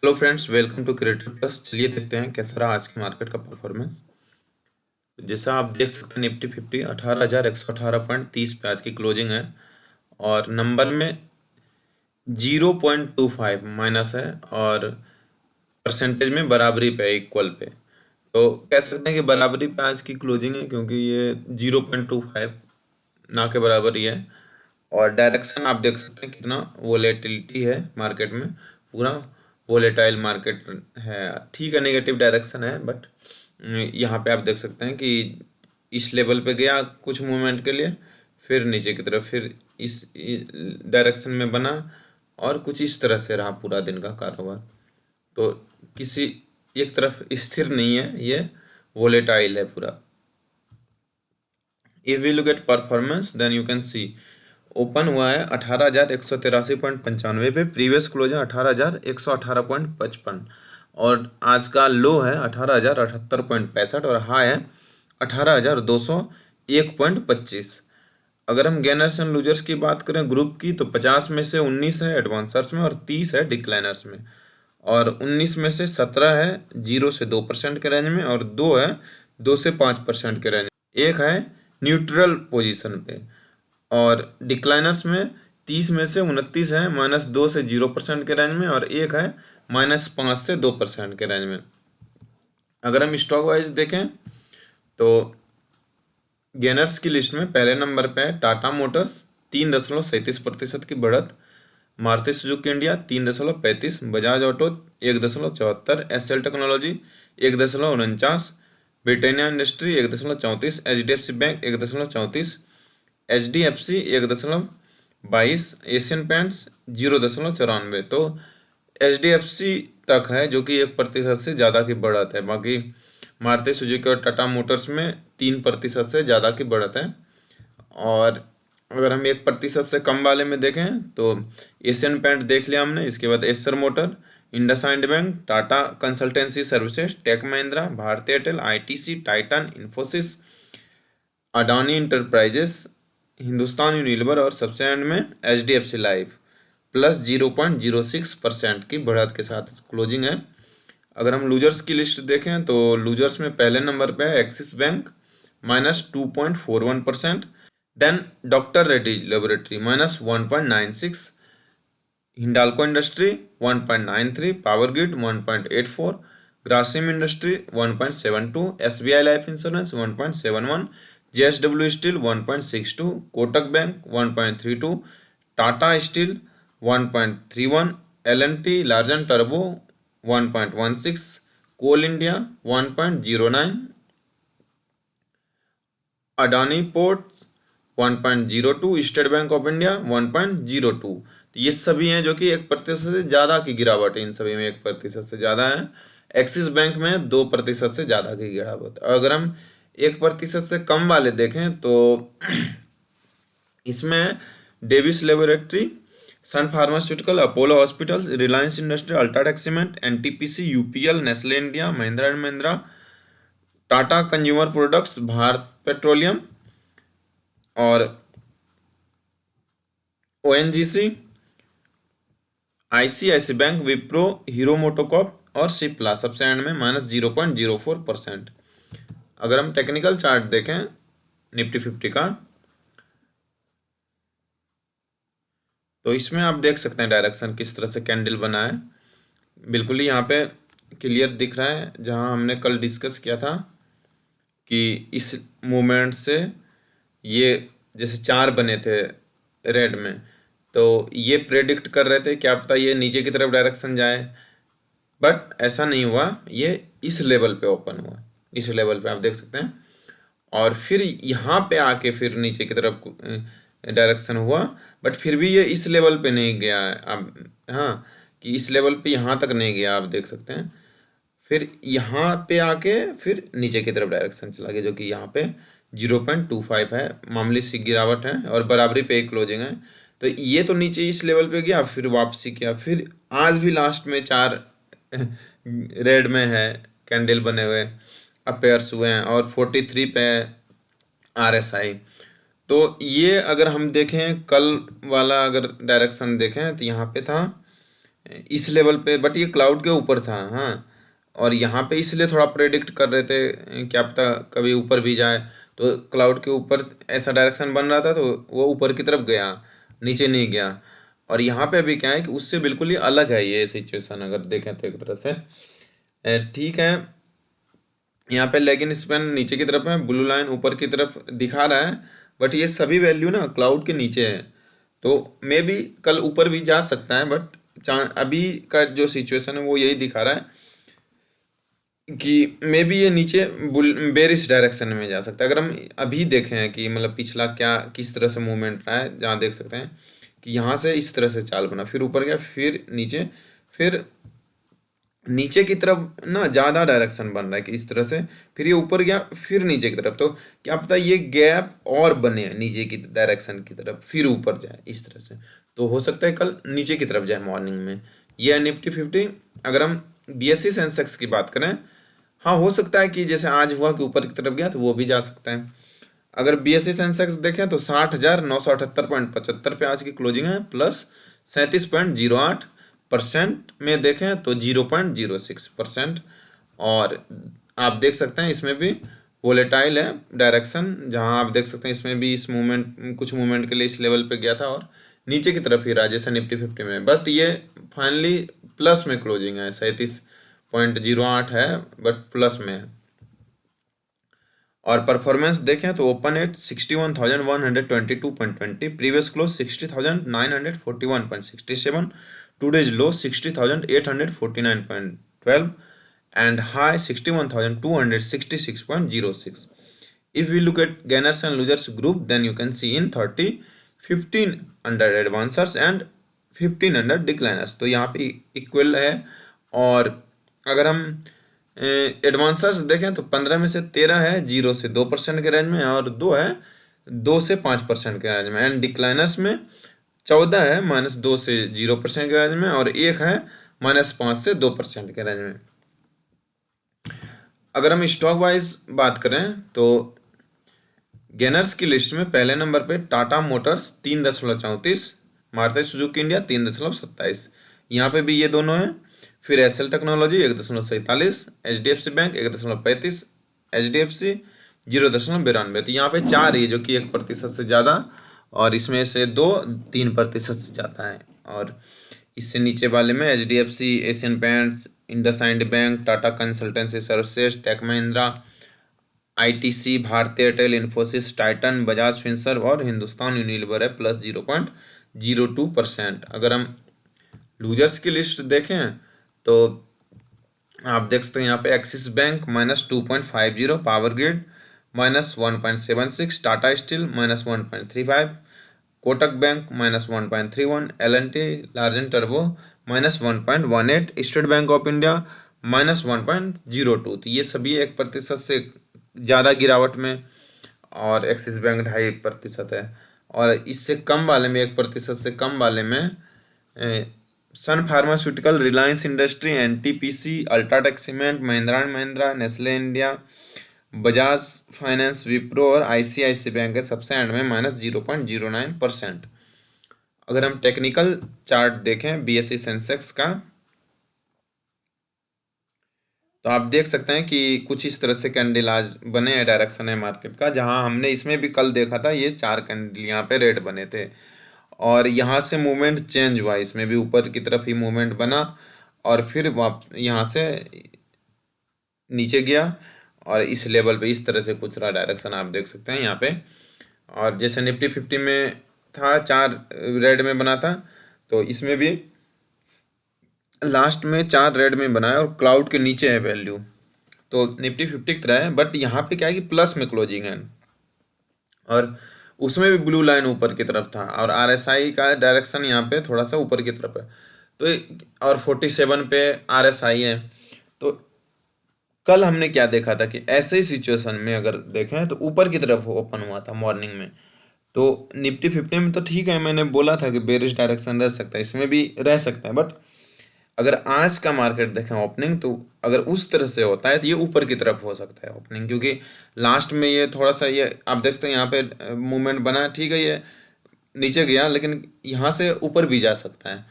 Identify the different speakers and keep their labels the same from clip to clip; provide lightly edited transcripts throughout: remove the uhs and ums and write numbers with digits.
Speaker 1: Hello friends, welcome to creator plus. चलिए देखते हैं कैसा रहा आज की मार्केट का परफॉर्मेंस। जैसा आप देख सकते हैं, निफ्टी 50 18,118.30 पे आज की क्लोजिंग है और नंबर में 0.25 माइनस है और परसेंटेज में बराबरी पे, इक्वल पे। तो कह सकते हैं कि बराबरी पे आज की क्लोजिंग है, क्योंकि ये 0.25 ना के बराबर ही है। और डायरेक्शन आप देख सकते हैं कितना वोलेटिलिटी है मार्केट में। पूरा वोलेटाइल मार्केट है। ठीक है, नेगेटिव डायरेक्शन है, बट यहाँ पे आप देख सकते हैं कि इस लेवल पे गया कुछ मूवमेंट के लिए, फिर नीचे की तरफ, फिर इस डायरेक्शन में बना और कुछ इस तरह से रहा पूरा दिन का कारोबार। तो किसी एक तरफ स्थिर नहीं है, ये वोलेटाइल है पूरा। If we look at performance then you can see open हुआ है 18,183.95 पे, प्रीवियस क्लोज है 18,118.55 और आज का लो है 18,078.65 और हाई है 18,201.25। अगर हम गेनर्स एंड लूजर्स की बात करें ग्रुप की, तो 50 में से 19 है एडवांसर्स में और 30 है डिक्लाइनर्स में, और 19 में से 17 है 0 से 2% के रेंज में और 2 है 2 से 5% के रेंज में। एक है न्यूट्रल पोजीशन पे। और डिक्लाइनर्स में 30 में से 29 है -2 से 0% के रेंज में और एक है -5 से 2% के रेंज में। अगर हम स्टॉक वाइज देखें तो गेनर्स की लिस्ट में पहले नंबर पे है टाटा मोटर्स 3.37% की बढ़त, Maruti Suzuki India 3.35, Bajaj auto 1.74, S L technology 1.49, Britannia industry 1.34, HDFC bank 1.34, HDFC 1.22, Asian paints 0.94। तो HDFC तक है जो कि 1% से ज़्यादा की बढ़त है। बाकी मारुति सुजुकी और टाटा मोटर्स में 3% से ज़्यादा की बढ़त है। और अगर हम 1% से कम वाले में देखें तो एशियन पेंट देख लिया हमने, इसके बाद Eicher motor, IndusInd bank, Tata consultancy services, tech Mahindra, Bharti Airtel, ITC, Titan, Infosys, Adani enterprises, Hindustan Unilever और सबसे एंड में HDFC लाइफ प्लस 0.06% की बढ़त के साथ क्लोजिंग है। अगर हम लूजर्स की लिस्ट देखें तो लूजर्स में पहले नंबर पे है Axis bank -2.41%, then doctor Reddy's laboratory -1.96, Hindalco industry 1.93, power grid 1.84, Grasim industry 1.72, SBI life insurance 1.71, JSW steel 1.62, Kotak bank 1.32, Tata steel 1.31, L&T large and turbo 1.16, coal India 1.09, Adani ports 1.02, state bank of India 1.02। तो ये सभी हैं जो कि 1% से ज़्यादा की गिरावट है। इन सभी में 1% से ज़्यादा है। एक्सिस बैंक में 2% से ज़्यादा की गिरावट। अगर हम 1% से कम वाले देखें तो इसमें Davis laboratory, sun pharmaceutical, Apollo hospitals, Reliance industry, UltraTech cement, NTPC, UPL, Nestle India, Mahindra and Mahindra, Tata consumer products, Bharat petroleum और ONGC, ICICI bank, Wipro, Hero MotoCorp और सिप्ला सबसे एंड में -0.04%। अगर हम टेक्निकल चार्ट देखें निफ्टी 50 का, तो इसमें आप देख सकते हैं डायरेक्शन किस तरह से कैंडल बना है। बिल्कुल ही यहाँ पे क्लियर दिख रहा है, जहाँ हमने कल डिस्कस किया था कि इस मूवमेंट से ये जैसे 4 बने थे रेड में, तो ये प्रेडिक्ट कर रहे थे क्या पता ये नीचे की तरफ डायरेक्शन जाए, बट ऐसा नहीं हुआ। ये इस लेवल पे ओपन हुआ, इस लेवल पे आप देख सकते हैं, और फिर यहाँ पे आके फिर नीचे की तरफ डायरेक्शन हुआ, बट फिर भी ये इस लेवल पे नहीं गया है। अब हाँ, कि इस लेवल पे यहाँ तक नहीं गया, आप देख सकते हैं। फिर यहाँ पे आके फिर नीचे की तरफ डायरेक्शन चला गया, जो कि यहाँ पे 0.25 है, मामूली सी गिरावट है और बराबरी पे एक क्लोजिंग है। तो ये तो नीचे इस लेवल पे गया, फिर वापसी किया, फिर आज भी लास्ट में 4 रेड में है कैंडल बने हुए, अपेयर्स हुए हैं और 43 पे RSI। तो ये अगर हम देखें कल वाला अगर डायरेक्शन देखें तो यहाँ पे था इस लेवल पे, बट ये क्लाउड के ऊपर था। हाँ, और यहाँ पे इसलिए थोड़ा प्रेडिक्ट कर रहे थे, क्या पता कभी ऊपर भी जाए। तो क्लाउड के ऊपर ऐसा डायरेक्शन बन रहा था तो वो ऊपर की तरफ गया, नीचे नहीं गया। और यहाँ पे अभी क्या है कि उससे बिल्कुल ही अलग है ये सिचुएशन, अगर देखें तो एक तरह से ठीक है। यहाँ पे लेकिन स्पेन नीचे की तरफ है, ब्लू लाइन ऊपर की तरफ दिखा रहा है, बट ये सभी वैल्यू ना क्लाउड के नीचे है। तो मे बी कल ऊपर भी जा सकता है, बट अभी का जो सिचुएशन है वो यही दिखा रहा है कि मे बी ये नीचे बेरिश डायरेक्शन में जा सकता है। अगर हम अभी देखें कि मतलब पिछला क्या किस तरह से मूवमेंट रहा है, जहाँ देख सकते हैं कि यहाँ से इस तरह से चाल बना, फिर ऊपर गया, फिर नीचे, फिर नीचे की तरफ ना ज़्यादा डायरेक्शन बन रहा है कि इस तरह से, फिर ये ऊपर गया, फिर नीचे की तरफ। तो क्या पता ये गैप और बने नीचे की डायरेक्शन की तरफ, फिर ऊपर जाए इस तरह से। तो हो सकता है कल नीचे की तरफ जाए मॉर्निंग में। ये है निफ्टी 50। अगर हम बीएसई सेंसेक्स की बात करें, हाँ हो सकता है कि जैसे आज हुआ कि ऊपर की तरफ गया तो वो भी जा सकता है। अगर बीएसई सेंसेक्स देखें तो 60,978.75 पे आज की क्लोजिंग है, प्लस 37.08% में देखें तो 0.06%। और आप देख सकते हैं इसमें भी वोलेटाइल है डायरेक्शन, जहां आप देख सकते हैं इसमें भी इस मूवमेंट कुछ मूवमेंट के लिए इस लेवल पे गया था और नीचे की तरफ ही रहा जैसे निफ्टी 50 में। बट ये फाइनली प्लस में क्लोजिंग है, 37.08 है बट प्लस में है। और परफॉर्मेंस देखें तो open at 61,122.20, previous close 60,941.67, today's low 60,849.12 and high 61,266.06. If we look at gainers and losers group, then you can see in 30 15 under advancers and 15 under decliners, तो यहाँ पे इक्वल है। और अगर हम एडवांसर्स देखें तो 15 में से 13 है 0 से 2% के रेंज में, और 2 है 2 से 5% के रेंज में। एंड डिक्लाइनर्स में 14 है -2 से 0% के रेंज में, और 1 है -5 से 2% के रेंज में। अगर हम स्टॉक वाइज बात करें तो गेनर्स की लिस्ट में पहले नंबर पे Tata motors 3.34, Maruti Suzuki India 3.27, यहाँ पे भी ये दोनों हैं। फिर S L technology 1.47, HDFC bank 1.35, HDFC 0.92। तो यहाँ पे 4 है जो कि 1% से ज़्यादा, और इसमें से 3% से ज़्यादा है। और इससे नीचे वाले में HDFC, Asian paints, IndusInd bank, Tata consultancy services, tech Mahindra, ITC, Bharti Airtel, Infosys, Titan, Bajaj Finserv और हिंदुस्तान यूनिलीवर है प्लस 0.02%। अगर हम लूजर्स की लिस्ट देखें तो आप देख सकते हैं यहाँ पे axis bank -2.50, power grid -1.76, Tata steel -1.35, Kotak bank -1.31, L&T लार्जन turbo -1.18, state bank of India -1.02। तो ये सभी 1% से ज़्यादा गिरावट में, और एक्सिस बैंक 2.5% है। और इससे कम वाले में 1% से कम वाले में Sun pharmaceutical, Reliance industry, NTPC, UltraTech cement, Mahindra and Mahindra, Nestle India, Bajaj finance, Wipro और आईसीआईसी बैंक है सबसे एंड में -0.09%। अगर हम टेक्निकल चार्ट देखें बीएसई सेंसेक्स का तो आप देख सकते हैं कि कुछ इस तरह से कैंडल आज बने हैं, डायरेक्शन है मार्केट का, जहां हमने इसमें भी कल देखा था ये 4 कैंडल यहाँ पे रेड बने थे, और यहाँ से मूवमेंट चेंज हुआ, इसमें भी ऊपर की तरफ ही मूवमेंट बना और फिर यहाँ से नीचे गया, और इस लेवल पे इस तरह से कुछ रहा डायरेक्शन आप देख सकते हैं यहाँ पे। और जैसे निफ्टी 50 में था 4 रेड में बना था, तो इसमें भी लास्ट में 4 रेड में बनाया और क्लाउड के नीचे है वैल्यू, तो निफ्टी 50 की तरह है। बट यहाँ पे क्या है कि प्लस में क्लोजिंग है, और उसमें भी ब्लू लाइन ऊपर की तरफ था, और आरएसआई का डायरेक्शन यहाँ पे थोड़ा सा ऊपर की तरफ है। तो और 47 पे आरएसआई है। तो कल हमने क्या देखा था कि ऐसे ही सिचुएशन में अगर देखें तो ऊपर की तरफ ओपन हुआ था मॉर्निंग में। तो निफ्टी 50 में तो ठीक है, मैंने बोला था कि बेरिश डायरेक्शन रह सकता है, इसमें भी रह सकता है। बट अगर आज का मार्केट देखें ओपनिंग, तो अगर उस तरह से होता है तो ये ऊपर की तरफ हो सकता है ओपनिंग, क्योंकि लास्ट में ये थोड़ा सा ये आप देखते हैं यहाँ पे मूवमेंट बना, ठीक है ये नीचे गया लेकिन यहाँ से ऊपर भी जा सकता है।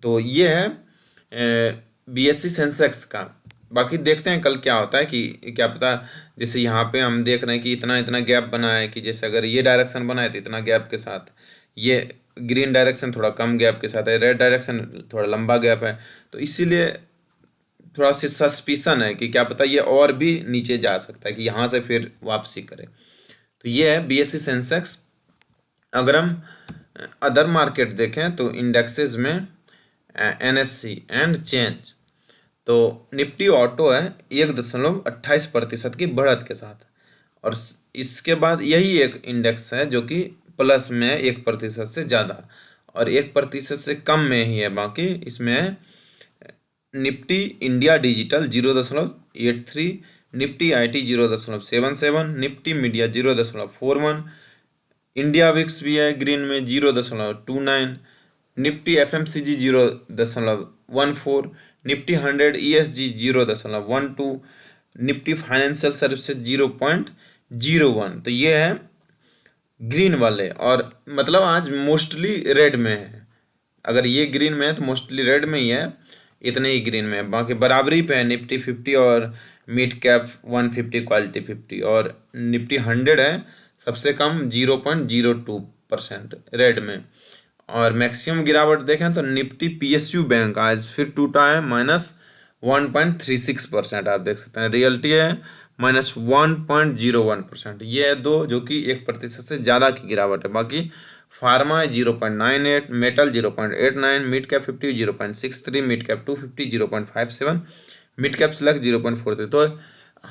Speaker 1: तो ये है बीएससी सेंसेक्स का। बाकी देखते हैं कल क्या होता है कि क्या पता, जैसे यहाँ पे हम देख रहे हैं कि इतना इतना गैप बना है, कि जैसे अगर ये डायरेक्शन बना है तो इतना गैप के साथ, ये ग्रीन डायरेक्शन थोड़ा कम गैप के साथ है, रेड डायरेक्शन थोड़ा लंबा गैप है, तो इसीलिए थोड़ा सी सस्पिशन है कि क्या पता ये और भी नीचे जा सकता है, कि यहाँ से फिर वापसी करे। तो ये है बीएससी सेंसेक्स। अगर हम अदर मार्केट देखें तो इंडेक्सेस में एनएससी एंड चेंज, तो निफ्टी ऑटो है 1.28% की बढ़त के साथ, और इसके बाद यही एक इंडेक्स है जो कि प्लस में है 1% से ज़्यादा, और 1% से कम में ही है बाकी। इसमें है Nifty India digital 0.83, Nifty IT 0.77, Nifty media 0.41, India VIX भी है ग्रीन में 0.29, Nifty FMCG 0.14, Nifty 100 ESG 0.12, Nifty financial services 0.01। तो ये है ग्रीन वाले, और मतलब आज मोस्टली रेड में है। अगर ये ग्रीन में है तो मोस्टली रेड में ही है, इतने ही ग्रीन में है। बाकी बराबरी पे है निफ्टी 50 और मिड कैप 150 क्वालिटी 50, और निफ्टी 100 है सबसे कम 0.02% रेड में। और मैक्सिमम गिरावट देखें तो निफ्टी पीएसयू बैंक आज फिर टूटा है -1.36%। आप देख सकते हैं रियल्टी है -1.01%। ये है दो जो कि 1% से ज़्यादा की गिरावट है। बाकी फार्मा है 0.98, metal 0.89, mid cap 50 0.63, mid cap 250 0.57, mid cap select 0.43। तो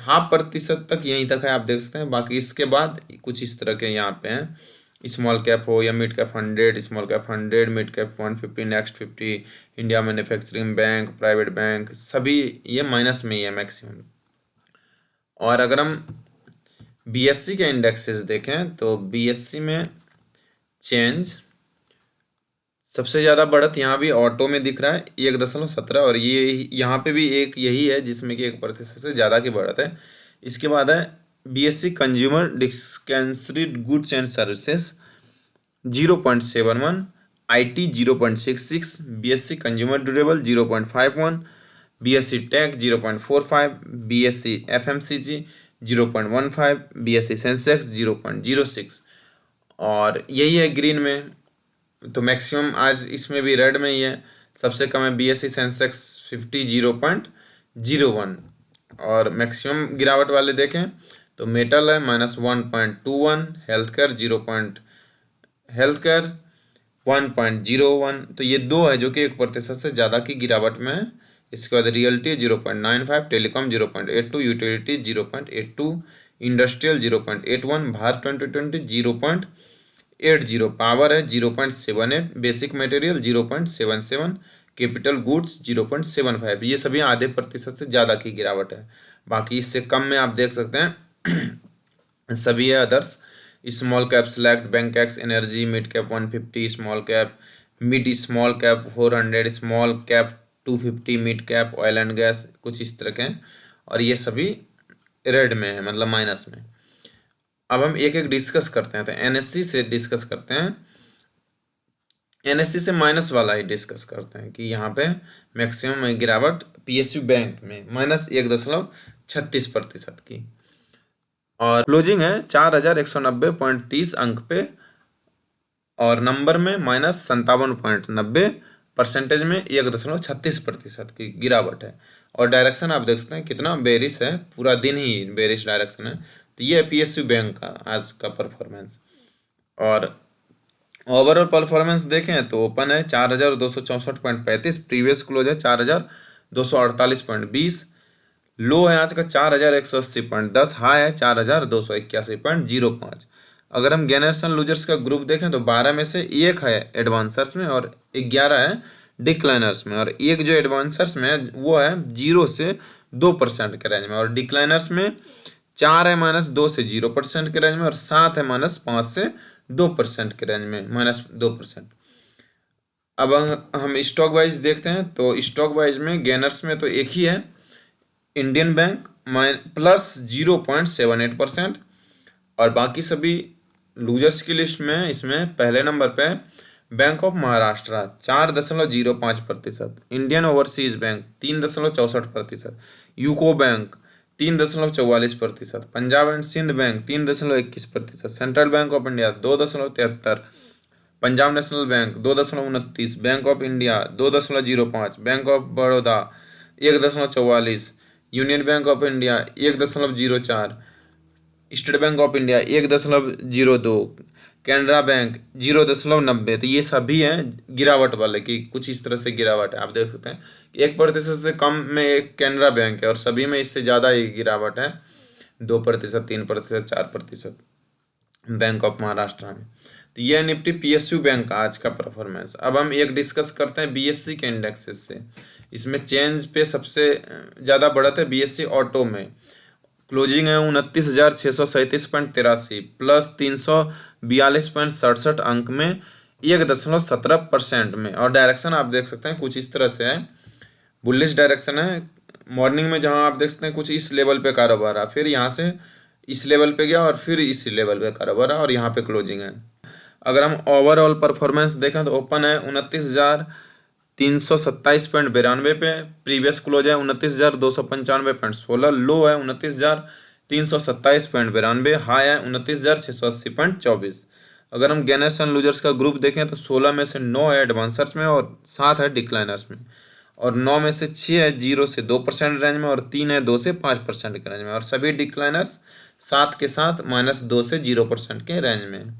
Speaker 1: 0.5% तक यहीं तक है, आप देख सकते हैं। बाकी इसके बाद कुछ इस तरह के यहाँ पे हैं, स्मॉल कैप हो या mid cap 100, small cap 100, mid cap 150, next 50, India manufacturing bank, private bank, सभी ये माइनस में ही है मैक्सिमम। और अगर हम बीएससी के इंडेक्सेस देखें तो बीएससी में चेंज सबसे ज़्यादा बढ़त यहाँ भी ऑटो में दिख रहा है 1.17, और ये यहाँ पे भी एक यही है जिसमें कि 1% से ज़्यादा की बढ़त है। इसके बाद है BSC consumer discretionary goods and services 0.71, IT 0.66, BSC consumer durable 0.51, BSC tech 0.45, BSC FMCG 0.15, BSC Sensex 0.06, और यही है ग्रीन में। तो मैक्सिमम आज इसमें भी रेड में ही है। सबसे कम है बीएससी सेंसेक्स 50 0.01, और मैक्सिमम गिरावट वाले देखें तो मेटल है -1.21, हेल्थ केयर 1.01। तो ये दो है जो कि 1% से ज़्यादा की गिरावट में है। इसके बाद realty 0.95, telecom 0.82, utility 0.82, industrial 0.81, Bharat 2020 0.80, power है 0.78, बेसिक मटेरियल 0.77, कैपिटल गुड्स 0.75। ये सभी आधे प्रतिशत से ज़्यादा की गिरावट है। बाकी इससे कम में आप देख सकते हैं सभी है others, small cap select, bank x energy, mid cap 150, small cap, mid small cap 400, small cap 250, mid cap oil and gas, कुछ इस तरह के हैं। और ये सभी रेड में है, मतलब माइनस में। अब हम एक एक डिस्कस करते हैं, तो एनएससी से डिस्कस करते हैं, एनएससी से माइनस वाला ही डिस्कस करते हैं कि यहाँ पे मैक्सिमम गिरावट पीएसयू बैंक में -1.36% की, और क्लोजिंग है 4190.30 अंक पे, और नंबर में -57.90, परसेंटेज में 1.36% की गिरावट है। और डायरेक्शन आप देख सकते हैं कितना बेरिश है, पूरा दिन ही बेरिश डायरेक्शन है। तो ये है पीएसयू बैंक का आज का परफॉर्मेंस। और ओवरऑल परफॉर्मेंस देखें तो ओपन है 4264.35, प्रीवियस क्लोज है 4248.20, लो है आज का 4180.10, हाई है 4281.05। अगर हम गेनर्स एंड लूजर्स का ग्रुप देखें तो 12 में से एक है एडवांसर्स में और 11 है डिक्लाइनर्स में, और एक जो एडवांसर्स में है वो है 0 से 2% के रेंज में, और डिक्लाइनर्स में 4 है -2 से 0% के रेंज में, और 7 है -5 से 2% के रेंज में, -2%। अब हम स्टॉक वाइज देखते हैं तो स्टॉक वाइज में गेनर्स में तो एक ही है इंडियन बैंक +0.78%, और बाकी सभी लूजर्स की लिस्ट में इसमें पहले नंबर पे bank of Maharashtra 4.05%, Indian overseas bank 3.64%, UCO bank 3.44%, Punjab and Sindh bank 3.21%, central bank of India 2.73, Punjab national bank 2.29, bank of India 2.05, bank of Baroda 1.44, union bank of India 1.04, state bank of India 1.02, Canara bank 0.90। तो ये सभी हैं गिरावट वाले की, कुछ इस तरह से गिरावट है। आप देख सकते हैं 1% से कम में एक कैनरा बैंक है और सभी में इससे ज़्यादा ही गिरावट है, 2%, 3%, 4% बैंक ऑफ महाराष्ट्र में। तो यह निफ्टी पीएसयू बैंक का आज का परफॉर्मेंस। अब हम एक डिस्कस करते हैं बीएससी के इंडेक्सेस से। इसमें चेंज पे सबसे ज़्यादा बढ़त है बीएससी ऑटो में, क्लोजिंग है 29,637.83 प्लस 342.67 अंक में 1.17% में। और डायरेक्शन आप देख सकते हैं कुछ इस तरह से है, बुलिश डायरेक्शन है। मॉर्निंग में जहां आप देख सकते हैं कुछ इस लेवल पे कारोबार रहा, फिर यहाँ से इस लेवल पे गया और फिर इस लेवल पे कारोबार रहा और यहाँ पे क्लोजिंग है। अगर हम ओवरऑल परफॉर्मेंस देखें तो ओपन है 29,327.92 पे, प्रीवियस क्लोज है 29,295.16, लो है 29,327.92, हाई है 29,680.24। अगर हम गेनर्स एंड लूजर्स का ग्रुप देखें तो 16 में से 9 है एडवांसर्स में और 7 है डिक्लाइनर्स में, और 9 में से 6 है 0 से 2% रेंज में और 3 है 2 से 5% के रेंज में, और सभी डिक्लाइनर्स 7 के साथ -2 से 0% के रेंज में।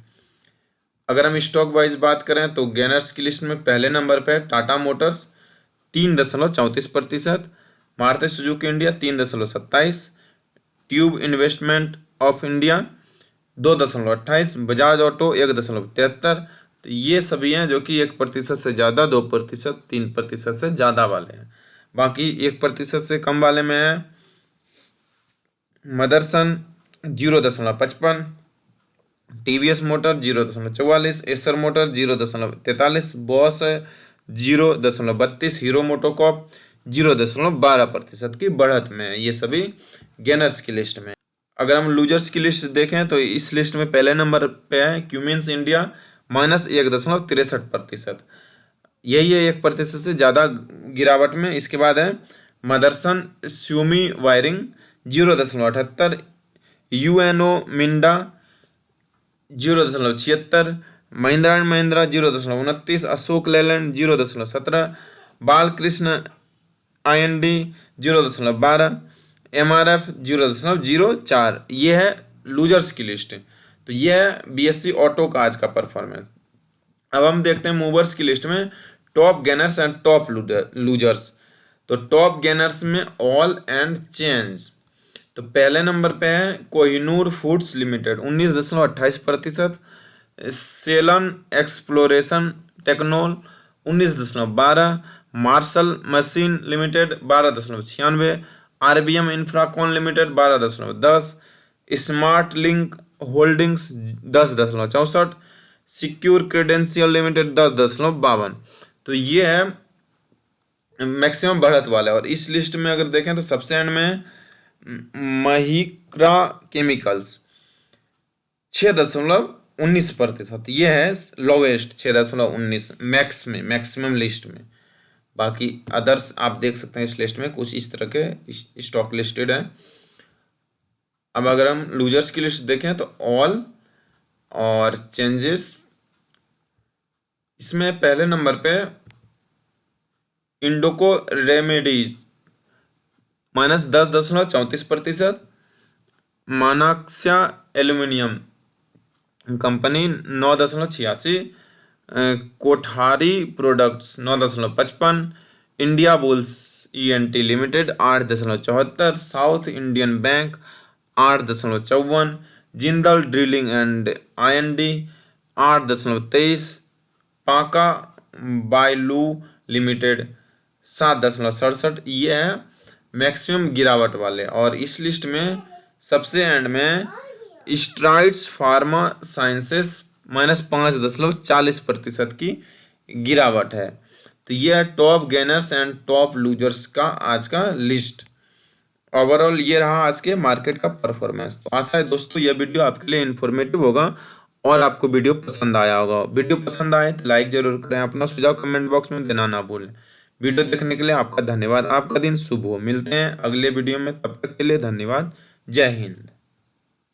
Speaker 1: अगर हम स्टॉक वाइज बात करें तो गेनर्स की लिस्ट में पहले नंबर पे Tata motors 3.34%, Maruti Suzuki India 3.27, tube investment of India 2.28, Bajaj auto 1.73। तो ये सभी हैं जो कि 1% से ज़्यादा, 2%, 3% से ज़्यादा वाले हैं। बाकी 1% से कम वाले में है Motherson 0.55, TVS motor 0.44, Acer motor 0.43, boss 0.32, hero MotoCorp 0.12% की बढ़त में है। ये सभी गेनर्स की लिस्ट में। अगर हम लूजर्स की लिस्ट देखें तो इस लिस्ट में पहले नंबर पे है क्यूमिंस इंडिया -1.63%, यही है 1% से ज़्यादा गिरावट में। इसके बाद है Motherson Sumi wiring 0.78, UNO Minda 0.76, Mahindra and Mahindra 0.29, Ashok Leyland 0.17, Balkrishna IND 0.12, MRF 0.04। ये है लूजर्स की लिस्ट। तो ये है बीएससी ऑटो का आज का परफॉर्मेंस। अब हम देखते हैं मूवर्स की लिस्ट में top gainers and top losers. तो टॉप गेनर्स में ऑल एंड चेंज। तो पहले नंबर पे है Kohinoor foods limited 19.28%, Selan exploration technology 19.12, marshal machine limited 12.96, RBM Infracon limited 12.10, smart link holdings 10.64, secure credential limited 10.52। तो ये है मैक्सिमम बढ़त वाला है। और इस लिस्ट में अगर देखें तो सबसे एंड में महिक्रा केमिकल्स 6.19%, ये है लोवेस्ट 6.19 मैक्स में, मैक्सिमम लिस्ट में। बाकी अदर्स आप देख सकते हैं इस लिस्ट में कुछ इस तरह के स्टॉक लिस्टेड है। अब अगर हम लूजर्स की लिस्ट देखें तो ऑल और चेंजेस, इसमें पहले नंबर पे Indoco remedies -10.34%, Manaksia aluminium company 9.86, Kothari products 9.55, India bulls ENT limited 8.74, South Indian bank 8.54, Jindal drilling and IND 8.23, पाका बायलू लिमिटेड 7.67। ये है मैक्सिमम गिरावट वाले। और इस लिस्ट में सबसे एंड में स्ट्राइड्स फार्मा साइंसेस -5.40% की गिरावट है। तो ये है top gainers and top losers का आज का लिस्ट। ओवरऑल ये रहा आज के मार्केट का परफॉर्मेंस। तो आशा है दोस्तों यह वीडियो आपके लिए इन्फॉर्मेटिव होगा और आपको वीडियो पसंद आया होगा। वीडियो पसंद आए तो लाइक जरूर करें, अपना सुझाव कमेंट बॉक्स में देना ना भूलें। वीडियो देखने के लिए आपका धन्यवाद। आपका दिन शुभ हो। मिलते हैं अगले वीडियो में, तब तक के लिए धन्यवाद। जय हिंद।